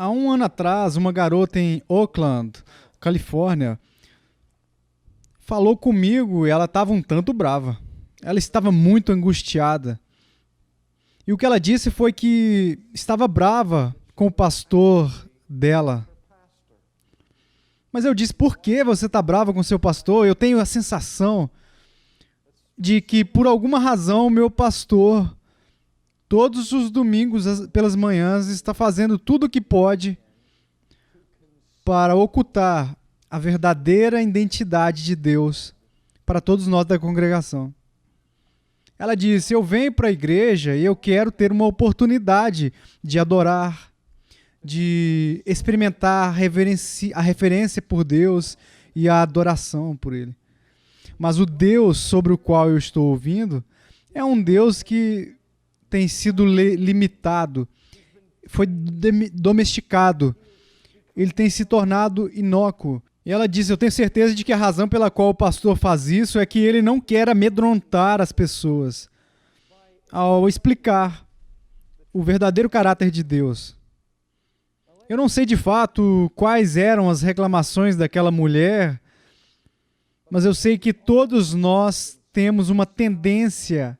Há um ano atrás, uma garota em Oakland, Califórnia, falou comigo e ela estava um tanto brava. Ela estava muito angustiada. E o que ela disse foi que estava brava com o pastor dela. Mas eu disse, por que você está brava com seu pastor? Eu tenho a sensação de que, por alguma razão, o meu pastor, todos os domingos pelas manhãs, está fazendo tudo o que pode para ocultar a verdadeira identidade de Deus para todos nós da congregação. Ela disse, eu venho para a igreja e eu quero ter uma oportunidade de adorar, de experimentar a referência por Deus e a adoração por Ele. Mas o Deus sobre o qual eu estou ouvindo é um Deus que tem sido limitado, foi domesticado, ele tem se tornado inócuo. E ela disse, eu tenho certeza de que a razão pela qual o pastor faz isso é que ele não quer amedrontar as pessoas ao explicar o verdadeiro caráter de Deus. Eu não sei de fato quais eram as reclamações daquela mulher, mas eu sei que todos nós temos uma tendência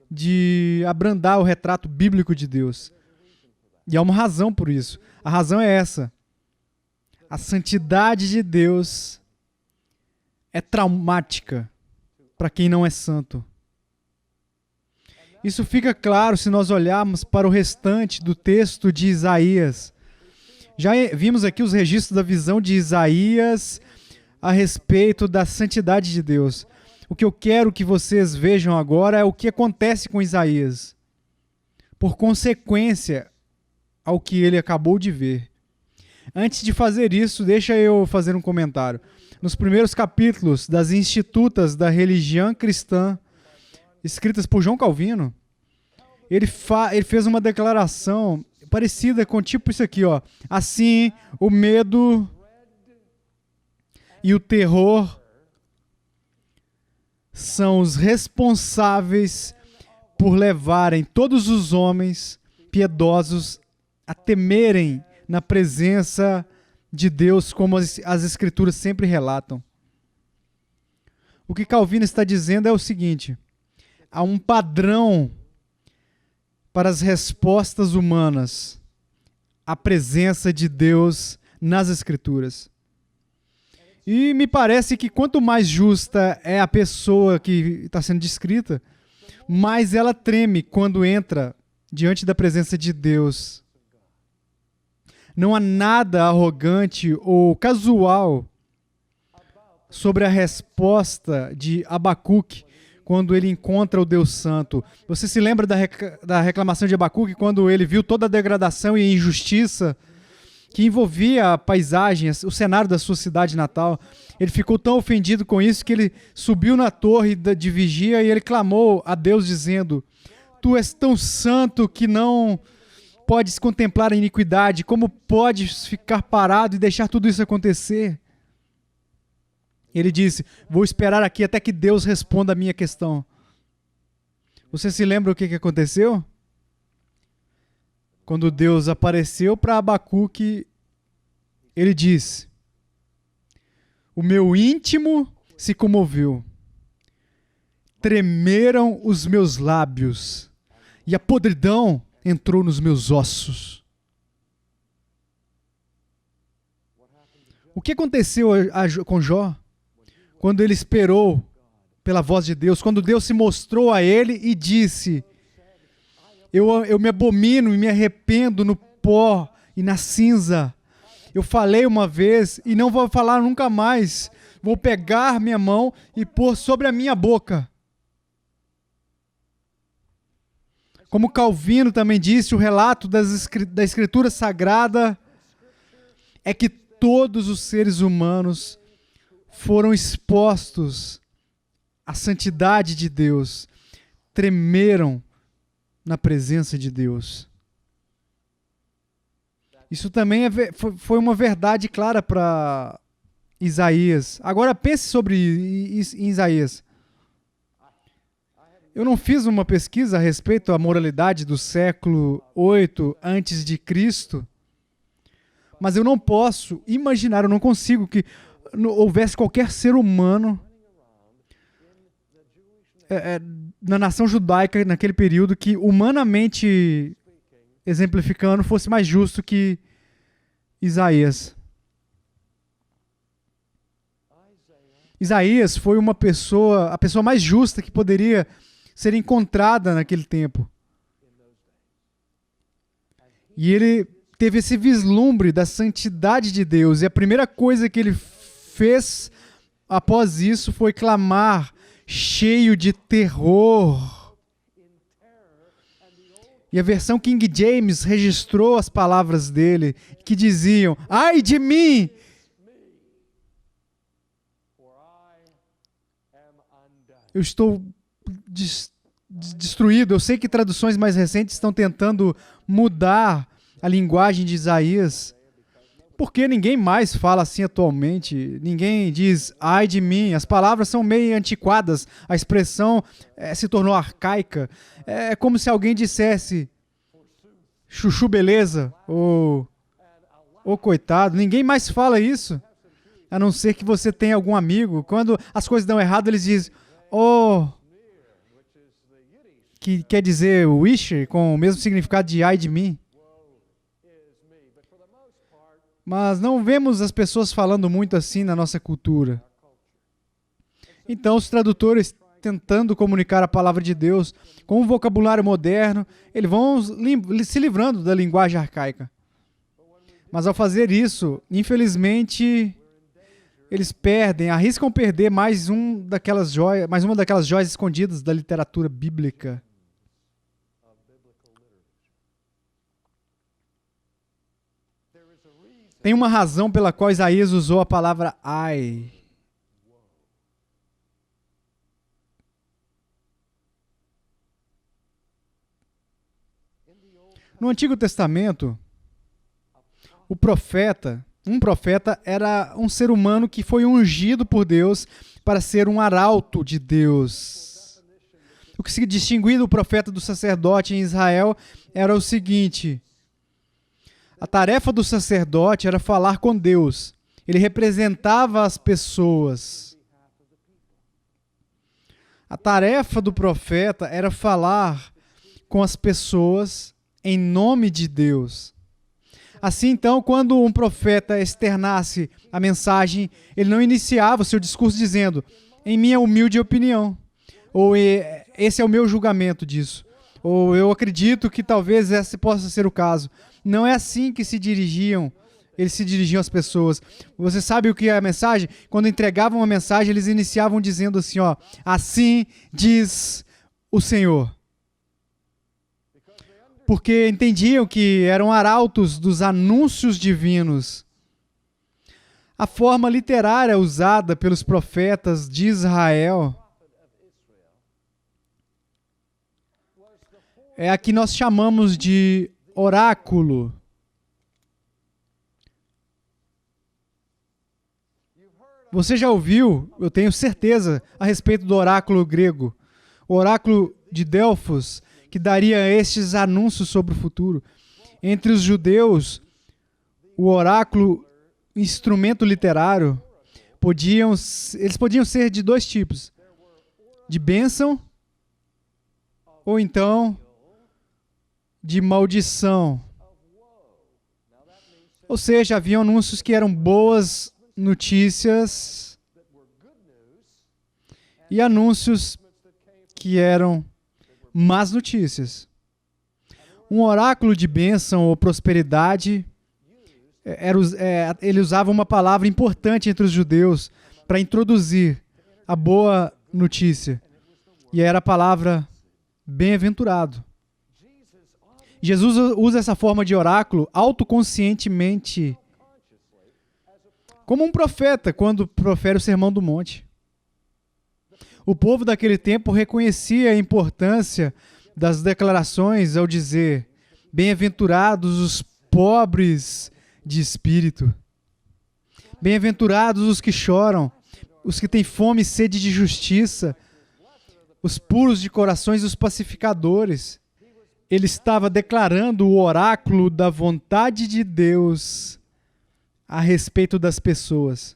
de abrandar o retrato bíblico de Deus. E há uma razão por isso. A razão é essa. A santidade de Deus é traumática para quem não é santo. Isso fica claro se nós olharmos para o restante do texto de Isaías. Já vimos aqui os registros da visão de Isaías a respeito da santidade de Deus. O que eu quero que vocês vejam agora é o que acontece com Isaías, por consequência ao que ele acabou de ver. Antes de fazer isso, deixa eu fazer um comentário. Nos primeiros capítulos das Institutas da Religião Cristã, escritas por João Calvino, ele fez uma declaração parecida com tipo isso aqui, ó. Assim, o medo e o terror são os responsáveis por levarem todos os homens piedosos a temerem na presença de Deus, como as Escrituras sempre relatam. O que Calvino está dizendo é o seguinte: há um padrão para as respostas humanas à presença de Deus nas Escrituras. E me parece que quanto mais justa é a pessoa que está sendo descrita, mais ela treme quando entra diante da presença de Deus. Não há nada arrogante ou casual sobre a resposta de Abacuque quando ele encontra o Deus Santo. Você se lembra da reclamação de Abacuque quando ele viu toda a degradação e injustiça que envolvia a paisagem, o cenário da sua cidade natal? Ele ficou tão ofendido com isso que ele subiu na torre de vigia e ele clamou a Deus dizendo, tu és tão santo que não podes contemplar a iniquidade, como podes ficar parado e deixar tudo isso acontecer? Ele disse, vou esperar aqui até que Deus responda a minha questão. Você se lembra o que aconteceu? Quando Deus apareceu para Abacuque, ele disse, o meu íntimo se comoveu, tremeram os meus lábios e a podridão entrou nos meus ossos. O que aconteceu com Jó? Quando ele esperou pela voz de Deus, quando Deus se mostrou a ele e disse, eu me abomino e me arrependo no pó e na cinza. Eu falei uma vez e não vou falar nunca mais. Vou pegar minha mão e pôr sobre a minha boca. Como Calvino também disse, o relato da Escritura Sagrada é que todos os seres humanos foram expostos à santidade de Deus, tremeram na presença de Deus. Isso também foi uma verdade clara para Isaías. Agora pense sobre Isaías. Eu não fiz uma pesquisa a respeito da moralidade do século 8 antes de Cristo, Mas eu não posso imaginar, eu não consigo que houvesse qualquer ser humano na nação judaica, naquele período, que humanamente exemplificando, fosse mais justo que Isaías. Isaías foi a pessoa mais justa que poderia ser encontrada naquele tempo. E ele teve esse vislumbre da santidade de Deus. E a primeira coisa que ele fez após isso foi clamar, cheio de terror. E a versão King James registrou as palavras dele, que diziam: ai de mim! Eu estou destruído. Eu sei que traduções mais recentes estão tentando mudar a linguagem de Isaías, porque ninguém mais fala assim atualmente. Ninguém diz ai de mim. As palavras são meio antiquadas. A expressão se tornou arcaica. É como se alguém dissesse chuchu beleza ou coitado. Ninguém mais fala isso, a não ser que você tenha algum amigo. Quando as coisas dão errado, eles dizem que quer dizer wish, com o mesmo significado de ai de mim. Mas não vemos as pessoas falando muito assim na nossa cultura. Então, os tradutores, tentando comunicar a palavra de Deus com um vocabulário moderno, eles vão se livrando da linguagem arcaica. Mas ao fazer isso, infelizmente, eles arriscam perder mais uma daquelas joias escondidas da literatura bíblica. Tem uma razão pela qual Isaías usou a palavra ai. No Antigo Testamento, um profeta era um ser humano que foi ungido por Deus para ser um arauto de Deus. O que se distinguia do profeta do sacerdote em Israel era o seguinte: a tarefa do sacerdote era falar com Deus. Ele representava as pessoas. A tarefa do profeta era falar com as pessoas em nome de Deus. Assim, então, quando um profeta externasse a mensagem, ele não iniciava o seu discurso dizendo: em minha humilde opinião, ou esse é o meu julgamento disso, ou eu acredito que talvez esse possa ser o caso. Não é assim que eles se dirigiam às pessoas. Você sabe o que é a mensagem? Quando entregavam uma mensagem, eles iniciavam dizendo assim, assim diz o Senhor. Porque entendiam que eram arautos dos anúncios divinos. A forma literária usada pelos profetas de Israel é a que nós chamamos de oráculo. Você já ouviu, eu tenho certeza, a respeito do oráculo grego, o oráculo de Delfos, que daria estes anúncios sobre o futuro. Entre os judeus, o oráculo, instrumento literário, eles podiam ser de dois tipos: de bênção ou então de maldição. Ou seja, havia anúncios que eram boas notícias e anúncios que eram más notícias. Um oráculo de bênção ou prosperidade, ele usava uma palavra importante entre os judeus para introduzir a boa notícia. E era a palavra bem-aventurado. Jesus usa essa forma de oráculo autoconscientemente, como um profeta quando profere o Sermão do Monte. O povo daquele tempo reconhecia a importância das declarações ao dizer: bem-aventurados os pobres de espírito, bem-aventurados os que choram, os que têm fome e sede de justiça, os puros de corações e os pacificadores. Ele estava declarando o oráculo da vontade de Deus a respeito das pessoas.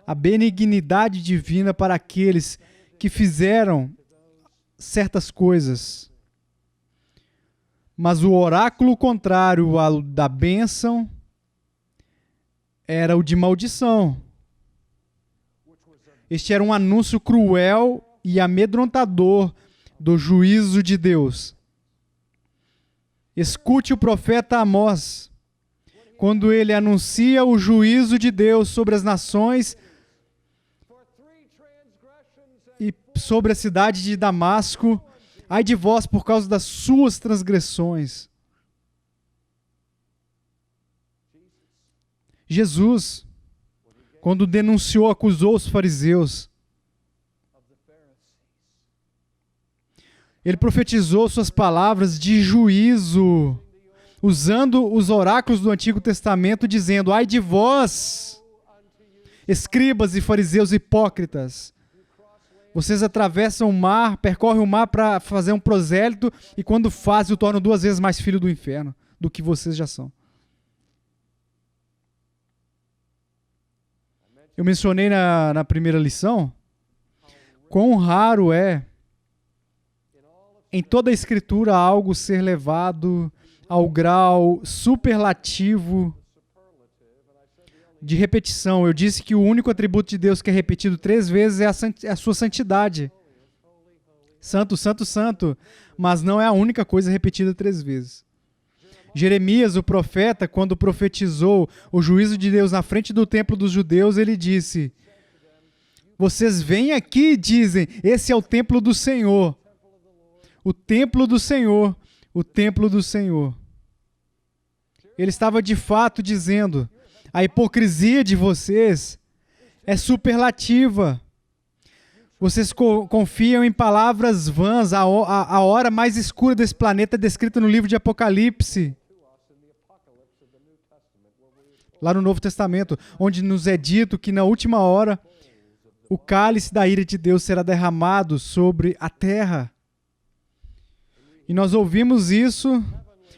A benignidade divina para aqueles que fizeram certas coisas. Mas o oráculo contrário ao da bênção era o de maldição. Este era um anúncio cruel e amedrontador do juízo de Deus. Escute o profeta Amós, quando ele anuncia o juízo de Deus sobre as nações e sobre a cidade de Damasco. Ai de vós por causa das suas transgressões. Jesus, quando denunciou, acusou os fariseus, ele profetizou suas palavras de juízo, usando os oráculos do Antigo Testamento, dizendo: ai de vós, escribas e fariseus hipócritas, vocês atravessam o mar, percorrem o mar para fazer um prosélito, e quando fazem, o tornam 2 vezes mais filho do inferno do que vocês já são. Eu mencionei na primeira lição quão raro é em toda a Escritura algo ser levado ao grau superlativo de repetição. Eu disse que o único atributo de Deus que é repetido 3 vezes é a sua santidade. Santo, santo, santo. Mas não é a única coisa repetida 3 vezes. Jeremias, o profeta, quando profetizou o juízo de Deus na frente do templo dos judeus, ele disse: vocês vêm aqui e dizem, esse é o templo do Senhor. O templo do Senhor, o templo do Senhor. Ele estava de fato dizendo: a hipocrisia de vocês é superlativa. Vocês confiam em palavras vãs. A hora mais escura desse planeta é descrita no livro de Apocalipse. Lá no Novo Testamento, onde nos é dito que na última hora o cálice da ira de Deus será derramado sobre a terra. E nós ouvimos isso,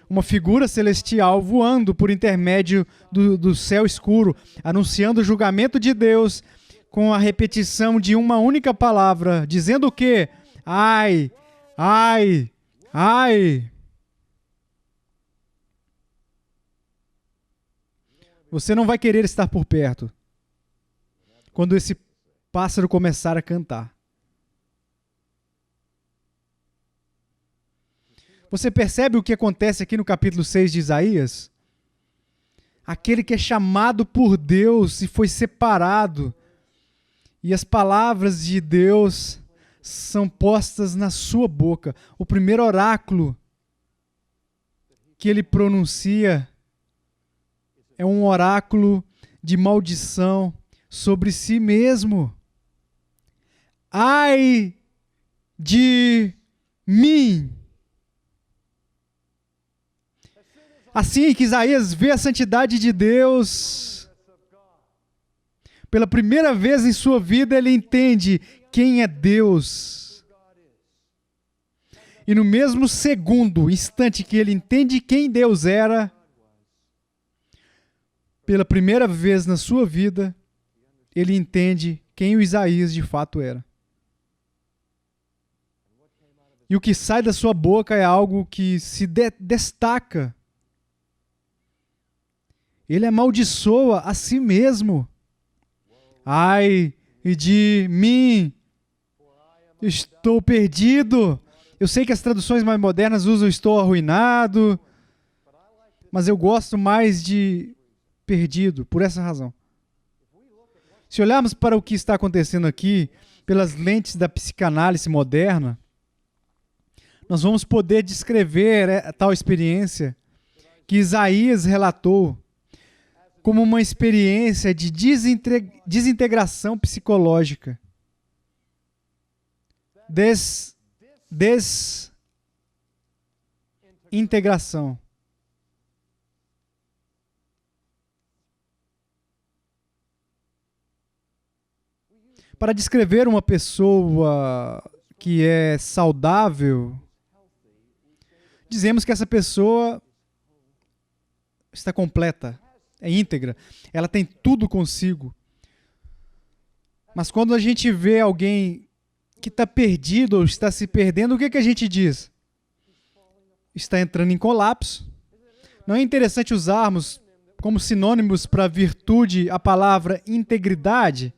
uma figura celestial voando por intermédio do céu escuro, anunciando o julgamento de Deus com a repetição de uma única palavra, dizendo o quê? Ai, ai, ai. Você não vai querer estar por perto quando esse pássaro começar a cantar. Você percebe o que acontece aqui no capítulo 6 de Isaías? Aquele que é chamado por Deus e foi separado, e as palavras de Deus são postas na sua boca. O primeiro oráculo que ele pronuncia é um oráculo de maldição sobre si mesmo. Ai de mim! Assim que Isaías vê a santidade de Deus, pela primeira vez em sua vida ele entende quem é Deus. E no mesmo segundo, instante que ele entende quem Deus era, pela primeira vez na sua vida, ele entende quem o Isaías de fato era. E o que sai da sua boca é algo que se destaca. Ele amaldiçoa a si mesmo. Ai de mim, estou perdido. Eu sei que as traduções mais modernas usam estou arruinado, mas eu gosto mais de perdido, por essa razão. Se olharmos para o que está acontecendo aqui, pelas lentes da psicanálise moderna, nós vamos poder descrever tal experiência que Isaías relatou como uma experiência de desintegração psicológica. Desintegração. Para descrever uma pessoa que é saudável, dizemos que essa pessoa está completa, é íntegra, ela tem tudo consigo. Mas quando a gente vê alguém que está perdido ou está se perdendo, o que a gente diz? Está entrando em colapso. Não é interessante usarmos como sinônimos para virtude a palavra integridade?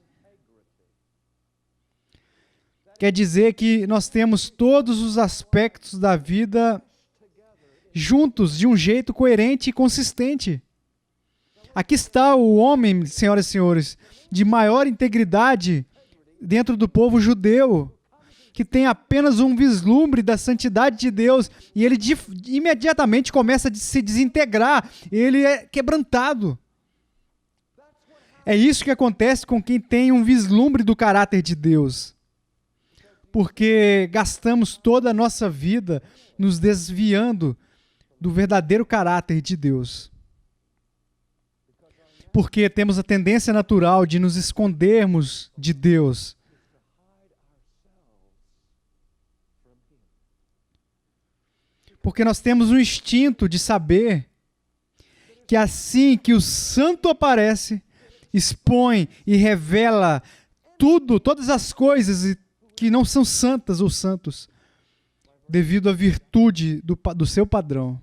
Quer dizer que nós temos todos os aspectos da vida juntos de um jeito coerente e consistente. Aqui está o homem, senhoras e senhores, de maior integridade dentro do povo judeu, que tem apenas um vislumbre da santidade de Deus, e ele imediatamente começa a se desintegrar, ele é quebrantado. É isso que acontece com quem tem um vislumbre do caráter de Deus. Porque gastamos toda a nossa vida nos desviando do verdadeiro caráter de Deus. Porque temos a tendência natural de nos escondermos de Deus. Porque nós temos um instinto de saber que assim que o santo aparece, expõe e revela tudo, todas as coisas que não são santas ou santos, devido à virtude do seu padrão.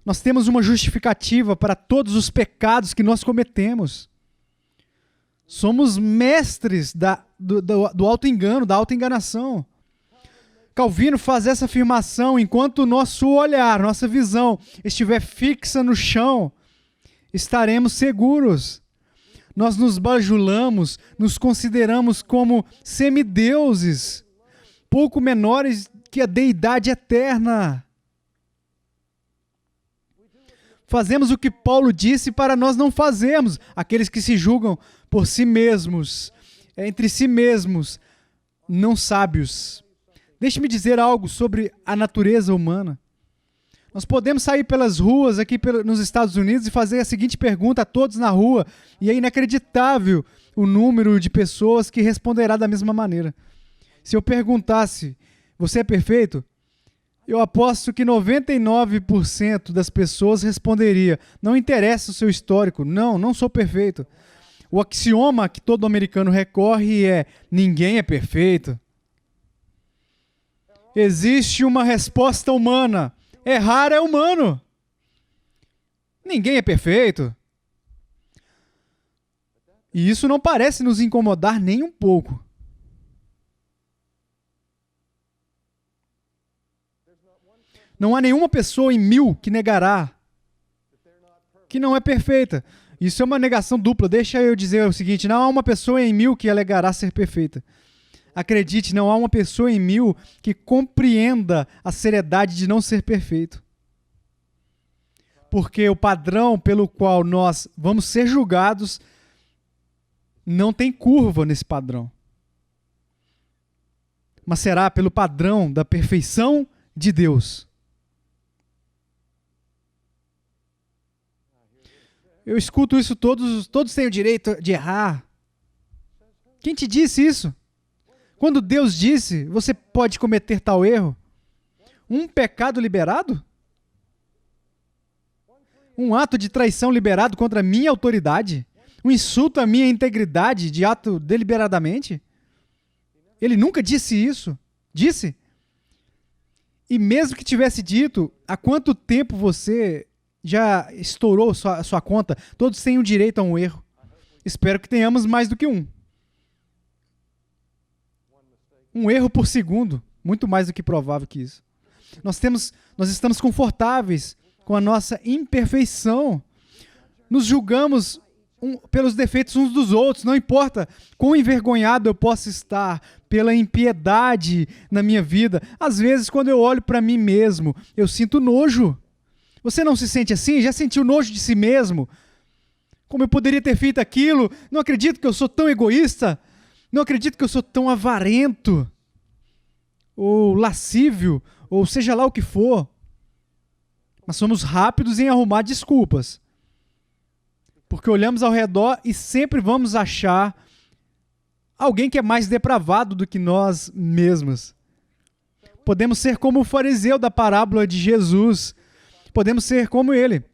Nós temos uma justificativa para todos os pecados que nós cometemos. Somos mestres do auto-engano, da auto-enganação. Calvino faz essa afirmação: enquanto o nosso olhar, nossa visão estiver fixa no chão, estaremos seguros. Nós nos bajulamos, nos consideramos como semideuses, pouco menores que a deidade eterna. Fazemos o que Paulo disse para nós não fazermos, aqueles que se julgam por si mesmos, entre si mesmos, não sábios. Deixe-me dizer algo sobre a natureza humana. Nós podemos sair pelas ruas aqui nos Estados Unidos e fazer a seguinte pergunta a todos na rua, e é inacreditável o número de pessoas que responderá da mesma maneira. Se eu perguntasse, você é perfeito? Eu aposto que 99% das pessoas responderia, não interessa o seu histórico, não sou perfeito. O axioma que todo americano recorre é, ninguém é perfeito. Existe uma resposta humana. Errar é humano. Ninguém é perfeito. E isso não parece nos incomodar nem um pouco. Não há nenhuma pessoa em 1000 que negará que não é perfeita. Isso é uma negação dupla. Deixa eu dizer o seguinte, não há uma pessoa em 1000 que alegará ser perfeita. Acredite, não há uma pessoa em 1000 que compreenda a seriedade de não ser perfeito. Porque o padrão pelo qual nós vamos ser julgados não tem curva nesse padrão. Mas será pelo padrão da perfeição de Deus. Eu escuto isso, todos têm o direito de errar. Quem te disse isso? Quando Deus disse, você pode cometer tal erro? Um pecado liberado? Um ato de traição liberado contra a minha autoridade? Um insulto à minha integridade de ato deliberadamente? Ele nunca disse isso. Disse? E mesmo que tivesse dito, há quanto tempo você já estourou a sua conta? Todos têm o direito a um erro. Espero que tenhamos mais do que um. Um erro por segundo, muito mais do que provável que isso. Nós estamos confortáveis com a nossa imperfeição. Nos julgamos pelos defeitos uns dos outros, não importa quão envergonhado eu possa estar pela impiedade na minha vida. Às vezes, quando eu olho para mim mesmo, eu sinto nojo. Você não se sente assim? Já sentiu nojo de si mesmo? Como eu poderia ter feito aquilo? Não acredito que eu sou tão egoísta. Não acredito que eu sou tão avarento, ou lascívio, ou seja lá o que for. Mas somos rápidos em arrumar desculpas. Porque olhamos ao redor e sempre vamos achar alguém que é mais depravado do que nós mesmos. Podemos ser como o fariseu da parábola de Jesus. Podemos ser como ele,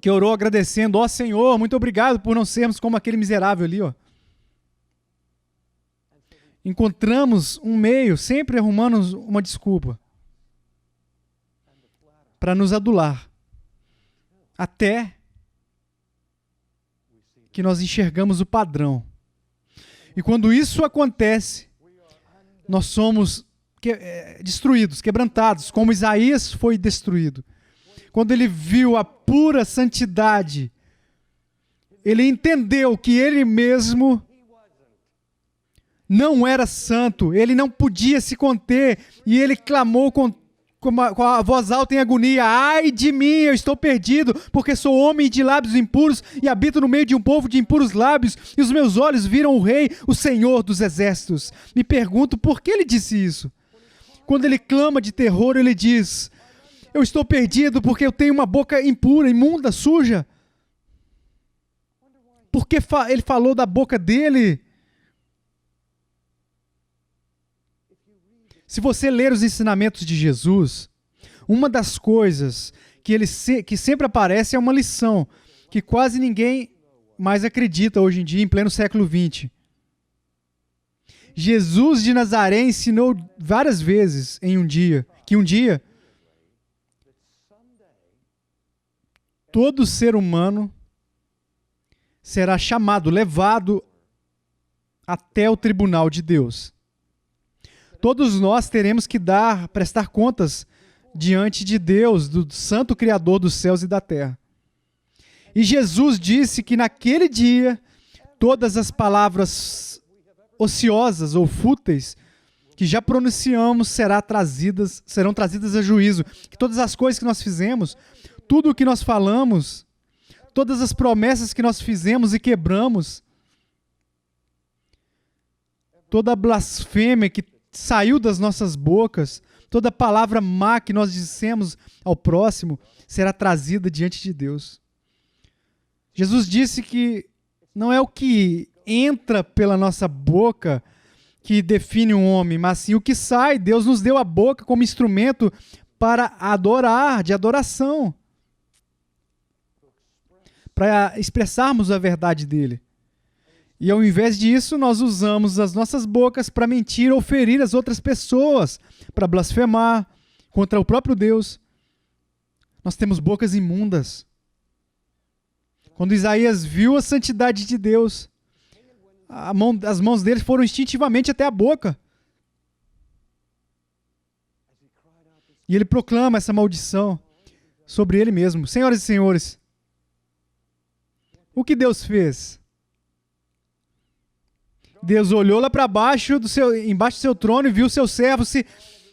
que orou agradecendo: ó Senhor, muito obrigado por não sermos como aquele miserável ali, ó. Encontramos um meio, sempre arrumando uma desculpa para nos adular, até que nós enxergamos o padrão. E quando isso acontece, nós somos destruídos, quebrantados, como Isaías foi destruído. Quando ele viu a pura santidade, ele entendeu que ele mesmo não era santo, ele não podia se conter, e ele clamou com a voz alta em agonia: ai de mim, eu estou perdido, porque sou homem de lábios impuros e habito no meio de um povo de impuros lábios, e os meus olhos viram o Rei, o Senhor dos exércitos. Me pergunto por que ele disse isso. Quando ele clama de terror, ele diz: eu estou perdido porque eu tenho uma boca impura, imunda, suja. Por que ele falou da boca dele? Se você ler os ensinamentos de Jesus, uma das coisas que sempre aparece é uma lição que quase ninguém mais acredita hoje em dia, em pleno século XX. Jesus de Nazaré ensinou várias vezes que um dia todo ser humano será chamado, levado até o tribunal de Deus. Todos nós teremos que prestar contas diante de Deus, do santo Criador dos céus e da terra. E Jesus disse que naquele dia, todas as palavras ociosas ou fúteis que já pronunciamos serão trazidas a juízo. Que todas as coisas que nós fizemos, tudo o que nós falamos, todas as promessas que nós fizemos e quebramos, toda a blasfêmia que saiu das nossas bocas, toda palavra má que nós dissemos ao próximo será trazida diante de Deus. Jesus disse que não é o que entra pela nossa boca que define um homem, mas sim o que sai. Deus nos deu a boca como instrumento para adorar, de adoração, para expressarmos a verdade dele. E ao invés disso, nós usamos as nossas bocas para mentir ou ferir as outras pessoas, para blasfemar contra o próprio Deus. Nós temos bocas imundas. Quando Isaías viu a santidade de Deus, as mãos dele foram instintivamente até a boca. E ele proclama essa maldição sobre ele mesmo. Senhoras e senhores, o que Deus fez? Deus olhou lá para embaixo do seu trono e viu o seu servo se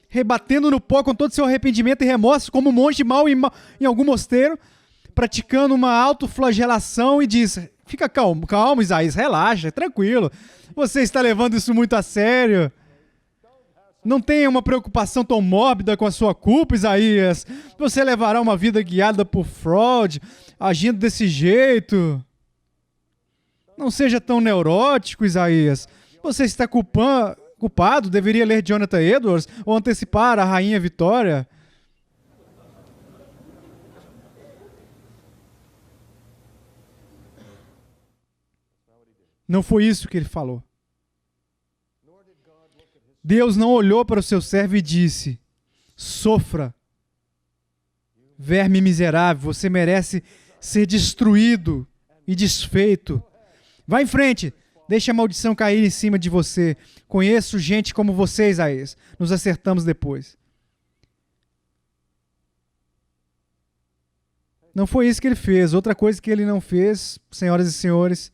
rebatendo no pó com todo o seu arrependimento e remorso, como um monge mau em algum mosteiro, praticando uma autoflagelação, e disse: fica calmo, Isaías, relaxa, tranquilo. Você está levando isso muito a sério. Não tenha uma preocupação tão mórbida com a sua culpa, Isaías. Você levará uma vida guiada por Freud, agindo desse jeito. Não seja tão neurótico, Isaías. Você está culpado, deveria ler Jonathan Edwards ou antecipar a Rainha Vitória. Não foi isso que ele falou. Deus não olhou para o seu servo e disse: sofra, verme miserável, você merece ser destruído e desfeito. Vá em frente, deixe a maldição cair em cima de você. Conheço gente como você, Isaías. Nos acertamos depois. Não foi isso que ele fez. Outra coisa que ele não fez, senhoras e senhores,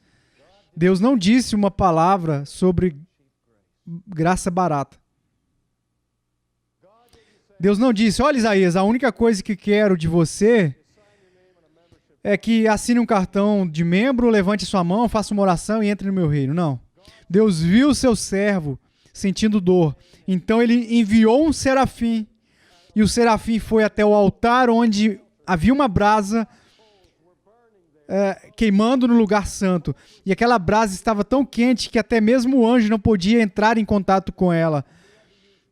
Deus não disse uma palavra sobre graça barata. Deus não disse: olha, Isaías, a única coisa que quero de você é que assine um cartão de membro, levante sua mão, faça uma oração e entre no meu reino. Não. Deus viu o seu servo sentindo dor. Então ele enviou um serafim. E o serafim foi até o altar onde havia uma brasa queimando no lugar santo. E aquela brasa estava tão quente que até mesmo o anjo não podia entrar em contato com ela.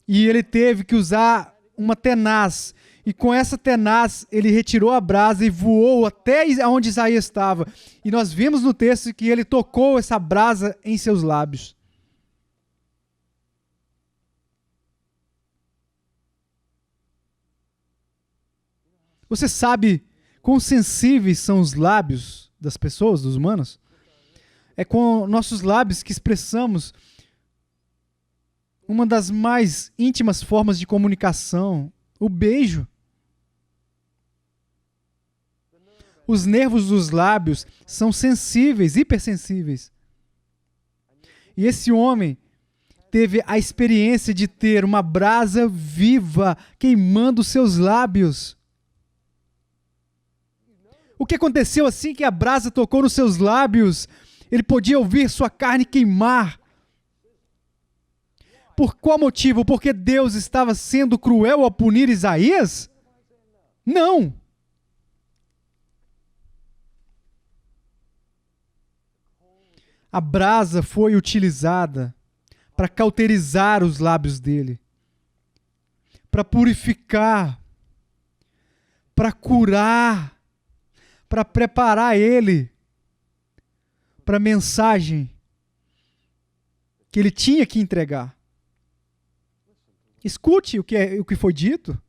E ele teve que usar uma tenaz E com essa tenaz, ele retirou a brasa e voou até onde Isaías estava. E nós vimos no texto que ele tocou essa brasa em seus lábios. Você sabe quão sensíveis são os lábios das pessoas, dos humanos? É com nossos lábios que expressamos uma das mais íntimas formas de comunicação, o beijo. Os nervos dos lábios são sensíveis, hipersensíveis. E esse homem teve a experiência de ter uma brasa viva queimando seus lábios. O que aconteceu assim que a brasa tocou nos seus lábios? Ele podia ouvir sua carne queimar. Por qual motivo? Porque Deus estava sendo cruel ao punir Isaías? Não. A brasa foi utilizada para cauterizar os lábios dele, para purificar, para curar, para preparar ele para a mensagem que ele tinha que entregar. Escute o que foi dito.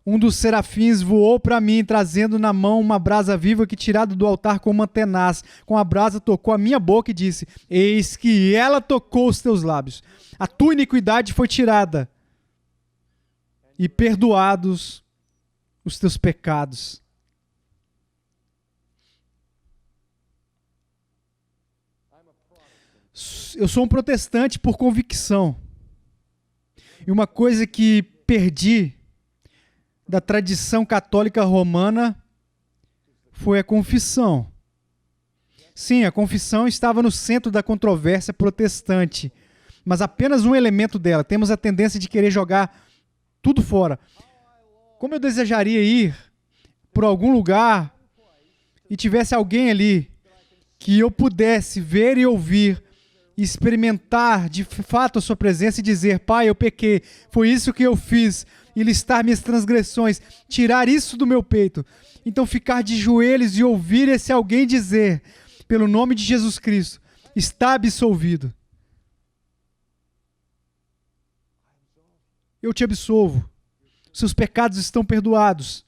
Um dos serafins voou para mim, trazendo na mão uma brasa viva que, tirada do altar com uma tenaz, com a brasa tocou a minha boca e disse: eis que ela tocou os teus lábios. A tua iniquidade foi tirada e perdoados os teus pecados. Eu sou um protestante por convicção. E uma coisa que perdi da tradição católica romana foi a confissão. Sim, a confissão estava no centro da controvérsia protestante, mas apenas um elemento dela. Temos a tendência de querer jogar tudo fora. Como eu desejaria ir por algum lugar e tivesse alguém ali que eu pudesse ver e ouvir, experimentar de fato a sua presença e dizer: Pai, eu pequei, foi isso que eu fiz, e listar minhas transgressões, tirar isso do meu peito. Então ficar de joelhos e ouvir esse alguém dizer: pelo nome de Jesus Cristo, está absolvido. Eu te absolvo. Seus pecados estão perdoados.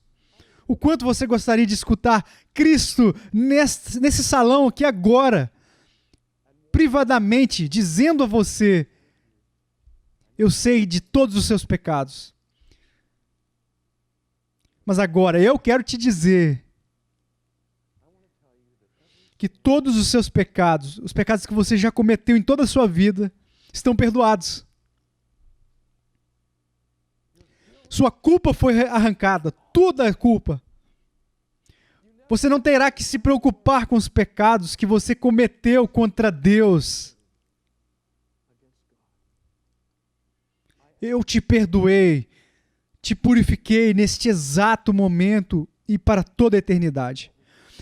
O quanto você gostaria de escutar Cristo nesse salão aqui agora, privadamente, dizendo a você: eu sei de todos os seus pecados. Mas agora eu quero te dizer que todos os seus pecados, os pecados que você já cometeu em toda a sua vida, estão perdoados. Sua culpa foi arrancada, toda a culpa. Você não terá que se preocupar com os pecados que você cometeu contra Deus. Eu te perdoei, te purifiquei neste exato momento e para toda a eternidade.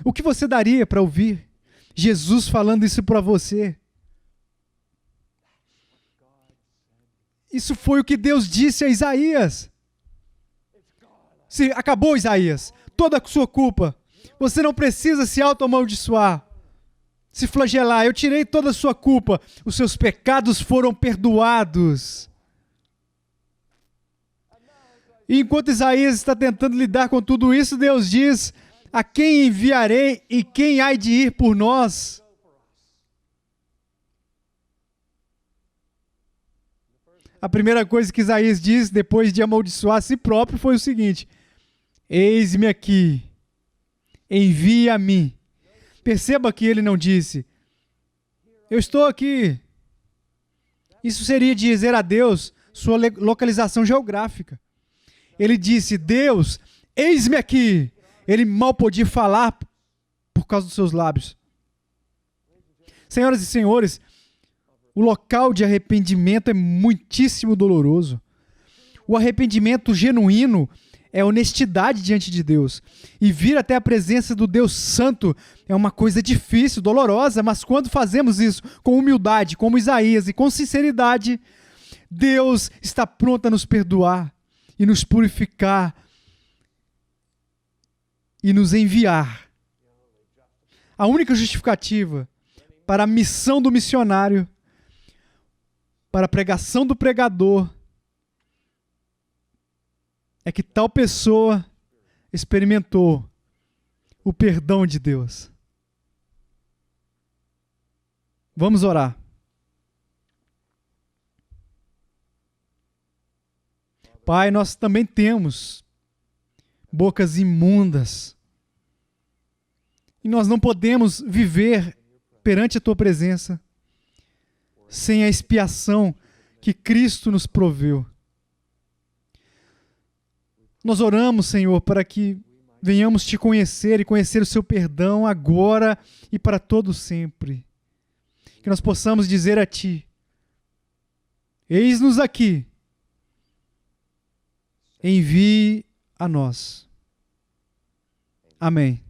O que você daria para ouvir Jesus falando isso para você? Isso foi o que Deus disse a Isaías. Se acabou, Isaías, toda a sua culpa. Você não precisa se auto-amaldiçoar, se flagelar. Eu tirei toda a sua culpa. Os seus pecados foram perdoados. E enquanto Isaías está tentando lidar com tudo isso, Deus diz: a quem enviarei e quem há de ir por nós? A primeira coisa que Isaías diz, depois de amaldiçoar a si próprio, foi o seguinte: eis-me aqui, envia a mim. Perceba que ele não disse: eu estou aqui. Isso seria dizer a Deus sua localização geográfica. Ele disse: Deus, eis-me aqui. Ele mal podia falar por causa dos seus lábios. Senhoras e senhores, o local de arrependimento é muitíssimo doloroso. O arrependimento genuíno é honestidade diante de Deus. E vir até a presença do Deus Santo é uma coisa difícil, dolorosa, mas quando fazemos isso com humildade, como Isaías, e com sinceridade, Deus está pronto a nos perdoar e nos purificar e nos enviar. A única justificativa para a missão do missionário, para a pregação do pregador, é que tal pessoa experimentou o perdão de Deus. Vamos orar. Pai, nós também temos bocas imundas. E nós não podemos viver perante a Tua presença sem a expiação que Cristo nos proveu. Nós oramos, Senhor, para que venhamos Te conhecer e conhecer o Seu perdão agora e para todo sempre. Que nós possamos dizer a Ti: eis-nos aqui, envie a nós. Amém.